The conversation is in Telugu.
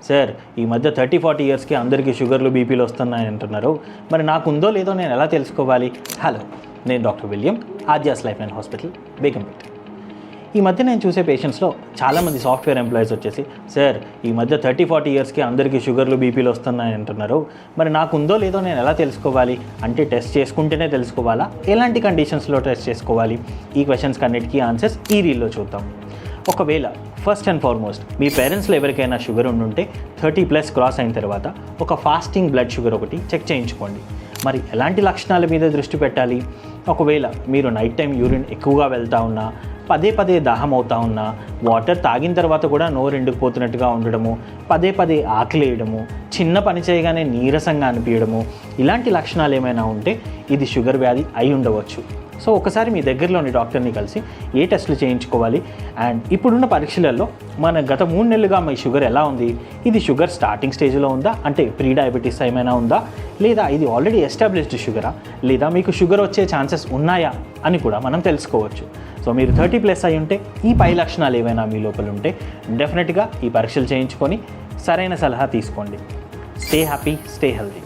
సార్ ఈ మధ్య 30-40 ఇయర్స్కి అందరికీ షుగర్లు బీపీలు వస్తున్నాయని అంటున్నారు, మరి నాకు ఉందో లేదో నేను ఎలా తెలుసుకోవాలి? హలో, నేను doctor William, Aadya's life and hospital, Begumpet. ఈ మధ్య నేను చూసే పేషెంట్స్లో చాలామంది సాఫ్ట్వేర్ ఎంప్లాయీస్ వచ్చేసి, సార్ ఈ మధ్య 30-40 ఇయర్స్కి అందరికీ షుగర్లు బీపీలు వస్తున్నాయని అంటున్నారు, మరి నాకు ఉందో లేదో నేను ఎలా తెలుసుకోవాలి? అంటే టెస్ట్ చేసుకుంటేనే తెలుసుకోవాలా? ఎలాంటి కండిషన్స్లో టెస్ట్ చేసుకోవాలి? ఈ క్వశ్చన్స్కి అన్నిటికీ ఆన్సర్స్ ఈ రీల్లో చూద్దాం. ఒకవేళ ఫస్ట్ అండ్ ఫార్మోస్ట్ మీ పేరెంట్స్లో ఎవరికైనా షుగర్ ఉండుంటే 30+ క్రాస్ అయిన తర్వాత ఒక ఫాస్టింగ్ బ్లడ్ షుగర్ ఒకటి చెక్ చేయించుకోండి. మరి ఎలాంటి లక్షణాల మీద దృష్టి పెట్టాలి? ఒకవేళ మీరు నైట్ టైం యూరిన్ ఎక్కువగా వెళ్తూ ఉన్నా, పదే పదే దాహం అవుతూ ఉన్నా, వాటర్ తాగిన తర్వాత కూడా నోరు ఎండుకుపోతున్నట్టుగా ఉండడము, పదే పదే ఆకలేయడము, చిన్న పని చేయగానే నీరసంగా అనిపించడము, ఇలాంటి లక్షణాలు ఏమైనా ఉంటే ఇది షుగర్ వ్యాధి అయి ఉండవచ్చు. సో ఒకసారి మీ దగ్గరలోని డాక్టర్ని కలిసి ఏ టెస్టులు చేయించుకోవాలి, అండ్ ఇప్పుడున్న పరీక్షలలో మన గత 3 నెలలుగా మీ షుగర్ ఎలా ఉంది, ఇది షుగర్ స్టార్టింగ్ స్టేజ్లో ఉందా, అంటే ప్రీ డయాబెటీస్ ఏమైనా ఉందా, లేదా ఇది ఆల్రెడీ ఎస్టాబ్లిష్డ్ షుగరా, లేదా మీకు షుగర్ వచ్చే ఛాన్సెస్ ఉన్నాయా అని కూడా మనం తెలుసుకోవచ్చు. సో మీరు 30+ అయి ఉంటే, ఈ పై లక్షణాలు ఏవైనా మీ లోపల ఉంటే డెఫినెట్గా ఈ పరీక్షలు చేయించుకొని సరైన సలహా తీసుకోండి. Stay happy, stay healthy.